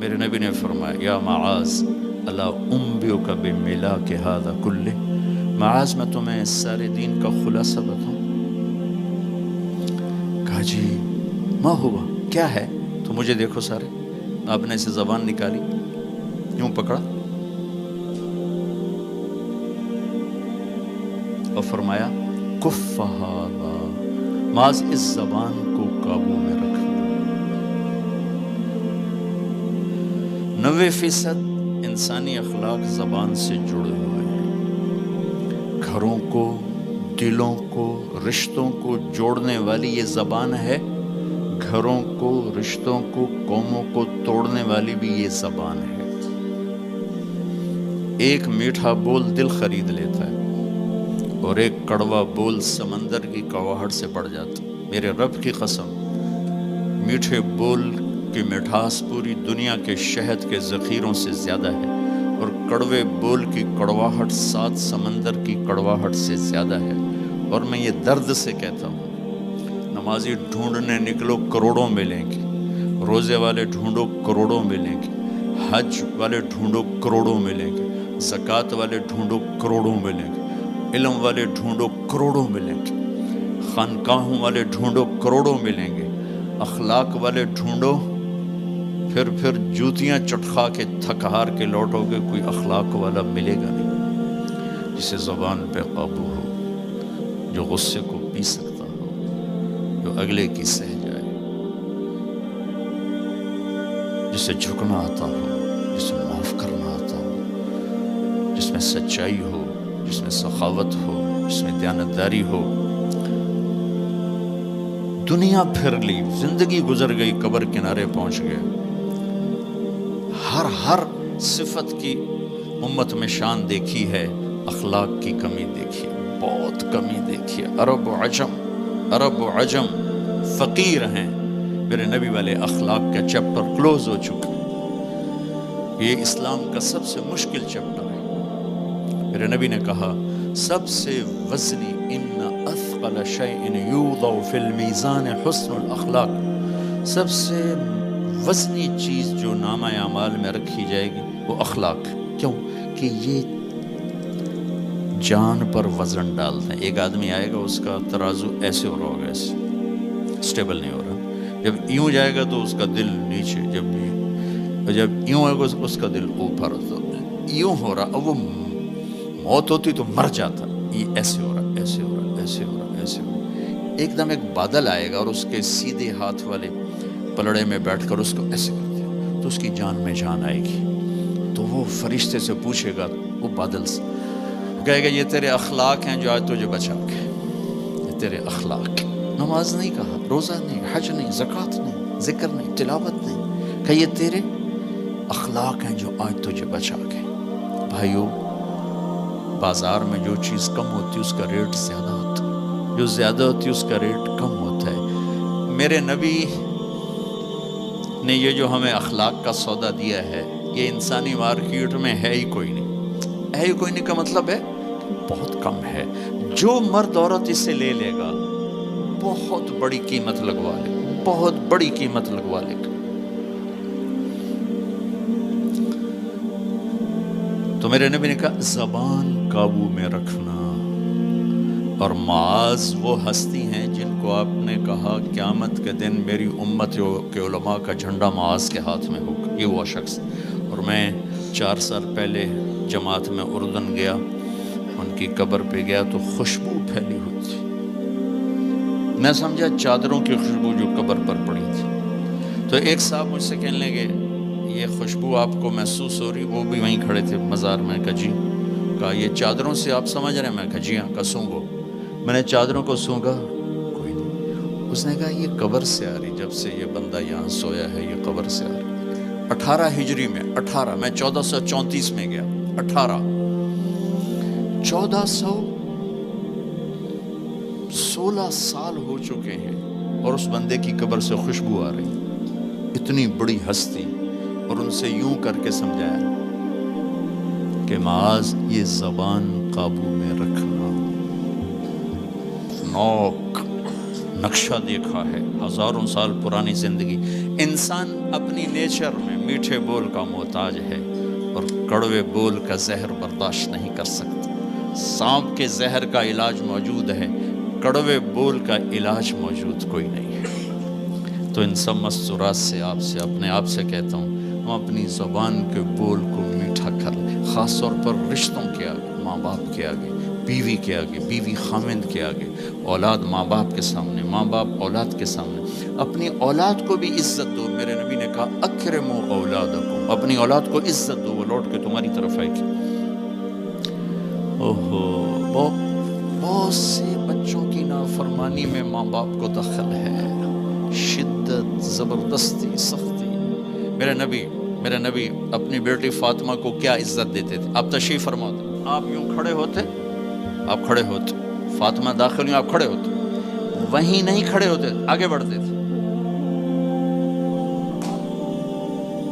میرے نبی نے فرمایا یا معاذ الا انبئک بملاک ھذا کلہ، معاذ میں تمہیں اس سارے دین کا خلاصہ بتاؤں؟ کہا جی ما ہوا، کیا ہے؟ تو مجھے دیکھو سارے، آپ نے اسے زبان نکالی، یوں پکڑا اور فرمایا کف ھذا، معاذ اس زبان کو قابو میں رکھ لو۔ 90% انسانی اخلاق زبان سے جڑے ہوئے ہیں۔ گھروں کو، دلوں کو، رشتوں کو جوڑنے والی یہ زبان ہے، گھروں کو، رشتوں کو، قوموں کو توڑنے والی بھی یہ زبان ہے۔ ایک میٹھا بول دل خرید لیتا ہے اور ایک کڑوا بول سمندر کی کڑواہٹ سے بڑھ جاتا۔ میرے رب کی قسم، میٹھے بول کی مٹھاس پوری دنیا کے شہد کے ذخیروں سے زیادہ ہے، اور کڑوے بول کی کڑواہٹ 7 سمندر کی کڑواہٹ سے زیادہ ہے۔ اور میں یہ درد سے کہتا ہوں، نمازی ڈھونڈنے نکلو کروڑوں ملیں گے، روزے والے ڈھونڈو کروڑوں ملیں گے، حج والے ڈھونڈو کروڑوں ملیں گے، زکوٰۃ والے ڈھونڈو کروڑوں ملیں گے، علم والے ڈھونڈو کروڑوں ملیں گے، خانقاہوں والے ڈھونڈو کروڑوں ملیں گے، اخلاق والے ڈھونڈو، پھر جوتیاں چٹخا کے تھک ہار کے لوٹو گے، کوئی اخلاق والا ملے گا نہیں، جسے زبان پہ قابو ہو، جو غصے کو پی سکتا ہو، جو اگلے کی سہ جائے، جسے جھکنا آتا ہو، جسے معاف کرنا آتا ہو، جس میں سچائی ہو، جس میں سخاوت ہو، جس میں دیانتداری ہو۔ دنیا پھر لی، زندگی گزر گئی، قبر کنارے پہنچ گئے، ہر صفت کی امت میں شان دیکھی ہے، اخلاق کی کمی دیکھی ہے، بہت کمی دیکھی ہے۔ عرب و عجم فقیر ہیں، میرے نبی والے اخلاق کا چیپٹر کلوز ہو چکا ہے۔ یہ اسلام کا سب سے مشکل چیپٹر ہے۔ میرے نبی نے کہا سب سے وزنی ان اثقل شیء یوضع فی المیزان حسن الاخلاق، سب سے وزنی چیز جو نامہ اعمال میں رکھی جائے گی وہ اخلاق۔ کیوں؟ کہ یہ جان پر وزن ڈالتے ہیں۔ ایک آدمی آئے گا، اس کا ترازو ایسے ہو رہا ہوگا، ایسے اسٹیبل نہیں ہو رہا، جب یوں جائے گا تو اس کا دل نیچے، جب یوں آئے گا اس کا دل اوپر، تو یوں ہو رہا، اب وہ موت ہوتی تو مر جاتا، یہ ایسے ہو رہا، ایسے ہو رہا، ایسے ہو رہا، ایسے ہو رہا۔ ایک دم ایک بادل آئے گا اور اس کے سیدھے ہاتھ والے پلڑے میں بیٹھ کر اس کو ایسے کر دیا تو اس کی جان میں جان آئے گی۔ تو وہ فرشتے سے پوچھے گا، وہ بادل سے کہے گا یہ تیرے اخلاق ہیں جو آج تجھے بچا کے، یہ تیرے اخلاق۔ نماز نہیں کہا، روزہ نہیں، حج نہیں، زکوٰۃ نہیں، ذکر نہیں، تلاوت نہیں، کہ یہ تیرے اخلاق ہیں جو آج تجھے بچا کے۔ بھائیو، بازار میں جو چیز کم ہوتی ہے اس کا ریٹ زیادہ ہوتا ہے، جو زیادہ ہوتی ہے اس کا ریٹ کم ہوتا ہے۔ میرے نبی نے یہ جو ہمیں اخلاق کا سودا دیا ہے، یہ انسانی مارکیٹ میں ہے ہی کوئی نہیں۔ ہے ہی کوئی نہیں کا مطلب ہے بہت کم ہے۔ جو مرد عورت اسے لے لے گا بہت بڑی قیمت لگوا لے گا، بہت بڑی قیمت لگوا لے گا۔ تو میرے نبی نے کہا زبان قابو میں رکھنا۔ اور معاذ وہ ہستی ہیں جن کو آپ نے کہا قیامت کے دن میری امت کے علماء کا جھنڈا معاذ کے ہاتھ میں ہوگا، یہ وہ شخص۔ اور میں 4 سال پہلے جماعت میں اردن گیا، ان کی قبر پہ گیا تو خوشبو پھیلی ہوئی تھی، میں سمجھا چادروں کی خوشبو جو قبر پر پڑی تھی۔ تو ایک صاحب مجھ سے کہنے لگے یہ خوشبو آپ کو محسوس ہو رہی؟ وہ بھی وہیں کھڑے تھے مزار میں۔ کہا جی۔ کہا یہ چادروں سے آپ سمجھ رہے ہیں؟ میں کہا جی ہاں۔ کہا سونگو۔ میں نے چادروں کو سونگا، کوئی نہیں۔ اس نے کہا یہ قبر سے آ رہی، جب سے یہ بندہ یہاں سویا ہے یہ قبر سے آ رہی۔ 18 ہجری میں، 18 میں 1434 میں گیا، 1416 سال ہو چکے ہیں اور اس بندے کی قبر سے خوشبو آ رہی، اتنی بڑی ہستی۔ اور ان سے یوں کر کے سمجھایا کہ معاذ یہ زبان قابو میں رکھنا۔ نوک نقشہ دیکھا ہے، 1000 سال پرانی زندگی، انسان اپنی نیچر میں میٹھے بول کا محتاج ہے اور کڑوے بول کا زہر برداشت نہیں کر سکتا۔ سانپ کے زہر کا علاج موجود ہے، کڑوے بول کا علاج موجود کوئی نہیں ہے۔ تو ان سب مستورات سے اپنے آپ سے کہتا ہوں، ہم اپنی زبان کے بول کو میٹھا کر لیں، خاص طور پر رشتوں کے آگے، ماں باپ کے آگے، بیوی کے آگے، بیوی خامند کے آگے، اولاد ماں باپ کے سامنے، ماں باپ اولاد کے سامنے۔ اپنی اولاد کو بھی عزت دو۔ میرے نبی نے کہا اکرموا اولادکم، اپنی اولاد کو عزت دو، وہ لوٹ کے تمہاری طرف آئے گی۔ بہت سے بچوں کی نافرمانی میں ماں باپ کو دخل ہے، شدت، زبردستی، سختی۔ میرے نبی اپنی بیٹی فاطمہ کو کیا عزت دیتے تھے؟ آپ تشریف فرما دو، آپ یوں کھڑے ہوتے، فاطمہ داخل ہوئی، آپ کھڑے ہوتے، وہیں نہیں کھڑے ہوتے، آگے بڑھتے تھے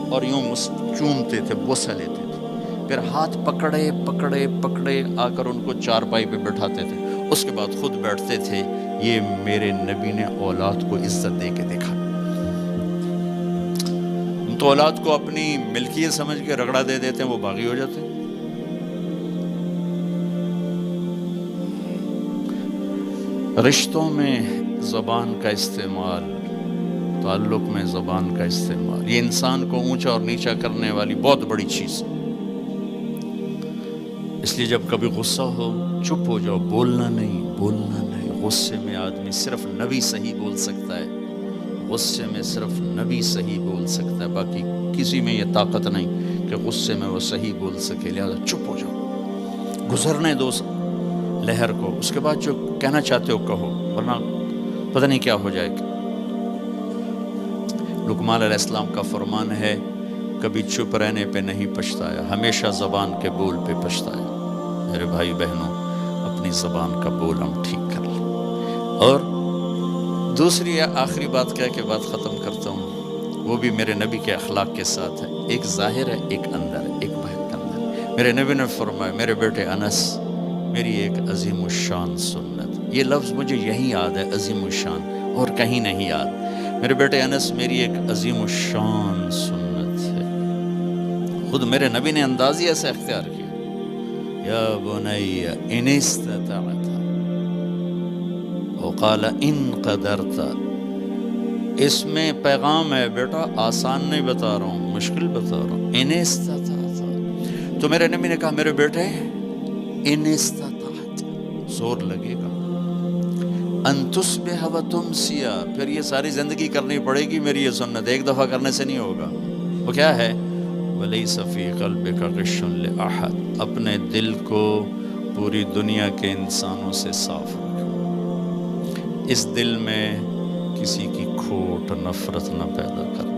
اور یوں چومتے تھے، بوسہ لیتے تھے، پھر ہاتھ پکڑے آ کر ان کو چارپائی پہ بٹھاتے تھے، اس کے بعد خود بیٹھتے تھے۔ یہ میرے نبی نے اولاد کو عزت دے کے دیکھا۔ ہم تو اولاد کو اپنی ملکیت سمجھ کے رگڑا دے دیتے ہیں، وہ باغی ہو جاتے ہیں۔ رشتوں میں زبان کا استعمال، تعلق میں زبان کا استعمال، یہ انسان کو اونچا اور نیچا کرنے والی بہت بڑی چیز ہے۔ اس لیے جب کبھی غصہ ہو چپ ہو جاؤ، بولنا نہیں۔ غصے میں آدمی صرف نبی صحیح بول سکتا ہے، غصے میں صرف نبی صحیح بول سکتا ہے، باقی کسی میں یہ طاقت نہیں کہ غصے میں وہ صحیح بول سکے۔ لہذا چپ ہو جاؤ، گزرنے دو لہر کو، اس کے بعد جو کہنا چاہتے ہو کہو، ورنہ پتہ نہیں کیا ہو جائے گا۔ لقمان علیہ السلام کا فرمان ہے، کبھی چپ رہنے پہ نہیں پچھتایا، ہمیشہ زبان کے بول پہ پچھتایا۔ میرے بھائی بہنوں، اپنی زبان کا بول ہم ٹھیک کر لیں۔ اور دوسری آخری بات کہہ کے بات ختم کرتا ہوں، وہ بھی میرے نبی کے اخلاق کے ساتھ ہے، ایک ظاہر ہے، ایک اندر ہے، ایک باہر کا اندر ہے۔ میرے نبی نے فرمایا، میرے بیٹے انس، میری ایک عظیم الشان سنت، یہ لفظ مجھے یہی یاد ہے، عظیم الشان، اور کہیں نہیں یاد۔ میرے بیٹے انس، میری ایک عظیم الشان سنت ہے۔ خود میرے نبی نے انداز ہی ایسا اختیار کیا، یا بنی ان استطعت، وقال ان قدرت۔ اس میں پیغام ہے، بیٹا آسان نہیں بتا رہا ہوں، مشکل بتا رہا ہوں، ان استطعت۔ تو میرے نبی نے کہا، میرے بیٹے ان استطعت، زور لگے گا، ان تصبح و تمسی، پھر یہ ساری زندگی کرنی پڑے گی میری یہ سنت، ایک دفعہ کرنے سے نہیں ہوگا۔ وہ کیا ہے؟ وَلَيْسَ فِي قَلْبِكَ غِشٌّ لِأَحَدٍ، اپنے دل کو پوری دنیا کے انسانوں سے صاف رکھو، اس دل میں کسی کی کھوٹ، نفرت نہ پیدا کر۔